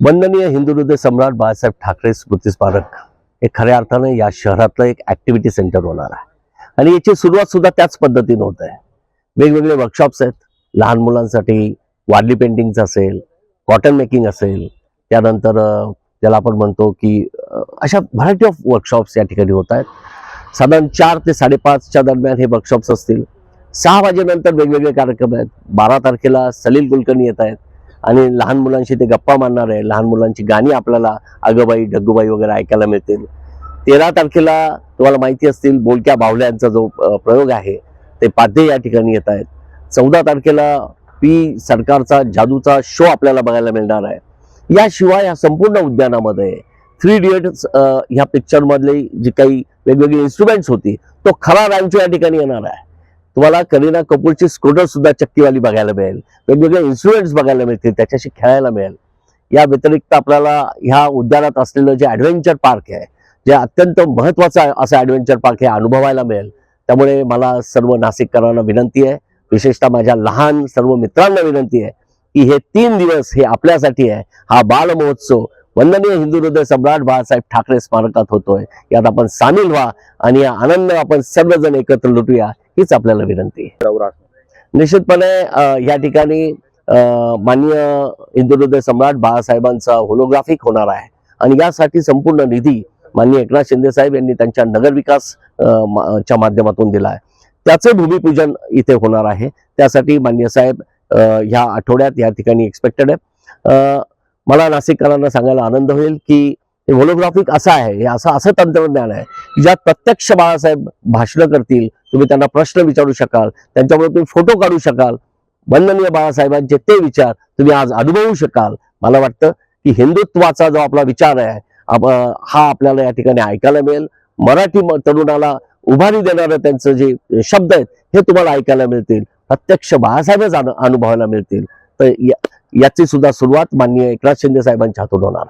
वंदनीय हिंदू हृदय सम्राट बाळासाहेब ठाकरे स्मृती स्मारक हे खऱ्या अर्थाने या शहरातलं एक ऍक्टिव्हिटी सेंटर होणार आहे आणि याची सुरुवात सुद्धा त्याच पद्धतीने होत आहे. वेगवेगळे वर्कशॉप्स आहेत. लहान मुलांसाठी वारली पेंटिंगचं असेल, कॉटन मेकिंग असेल, त्यानंतर ज्याला आपण म्हणतो की अशा व्हरायटी ऑफ वर्कशॉप्स या ठिकाणी होत आहेत. साधारण 4 ते 5:30च्या दरम्यान हे वर्कशॉप्स असतील. 6 वाजेनंतर वेगवेगळे कार्यक्रम आहेत. 12 तारखेला सलील कुलकर्णी येत आहेत आणि लहान मुलांशी ते गप्पा मारणार आहे. लहान मुलांची गाणी आपल्याला अगबाई ढग्गूबाई वगैरे ऐकायला मिळतील. 13 तारखेला तुम्हाला माहिती असतील बोलक्या बाहुल्यांचा जो प्रयोग आहे ते पाध्ये या ठिकाणी येत आहेत. 14 तारखेला पी सरकारचा जादूचा शो आपल्याला बघायला मिळणार आहे. याशिवाय या संपूर्ण उद्यानामध्ये 3 इडियट्स ह्या पिक्चर मधले जी काही वेगवेगळी इन्स्ट्रुमेंट्स होती तो खरा रॅन्चो या ठिकाणी येणार आहे. तुम्हाला करीना कपूरची स्कूटर सुद्धा चक्कीवाली बघायला मिळेल. वेगवेगळे इन्स्ट्रुमेंट्स बघायला मिळतील, त्याच्याशी खेळायला मिळेल. या व्यतिरिक्त आपल्याला ह्या उद्यानात असलेलं जे ॲडव्हेंचर पार्क आहे, जे अत्यंत महत्वाचं असं ॲडव्हेंचर पार्क हे अनुभवायला मिळेल. त्यामुळे मला सर्व नाशिककरांना विनंती आहे, विशेषतः माझ्या लहान सर्व मित्रांना विनंती आहे की हे 3 दिवस हे आपल्यासाठी आहे. हा बाल महोत्सव वंदनीय हिंदू हृदय सम्राट बाळासाहेब ठाकरे स्मारकात होतोय. यात आपण सामील व्हा आणि या आनंद आपण सर्वजण एकत्र लुटूया, हीच आपल्याला विनंती आहे. निश्चितपणे या ठिकाणी माननीय हिंदू हृदय सम्राट बाळासाहेबांचा होलोग्राफिक होणार आहे आणि यासाठी संपूर्ण निधी माननीय एकनाथ शिंदे साहेब यांनी त्यांच्या नगरविकास च्या माध्यमातून दिला आहे. त्याचे भूमिपूजन इथे होणार आहे. त्यासाठी माननीय साहेब ह्या आठवड्यात या ठिकाणी एक्सपेक्टेड आहे. मला नाशिककरांना सांगायला आनंद होईल की हे होलोग्राफिक असं आहे, हे असं तंत्रज्ञान आहे की ज्यात प्रत्यक्ष बाळासाहेब भाषण करतील. तुम्ही त्यांना प्रश्न विचारू शकाल, त्यांच्यामुळे तुम्ही फोटो काढू शकाल. वंदनीय बाळासाहेबांचे ते विचार तुम्ही आज अनुभवू शकाल. मला वाटतं की हिंदुत्वाचा जो आपला विचार आहे हा आपल्याला या ठिकाणी ऐकायला मिळेल. मराठी तरुणाला उभारी देणारे त्यांचे जे शब्द आहेत हे तुम्हाला ऐकायला मिळतील. प्रत्यक्ष बाळासाहेबच अनुभवायला मिळतील. तर याची सुद्धा सुरुवात माननीय एकनाथ शिंदे साहेबांच्या हातून होणार.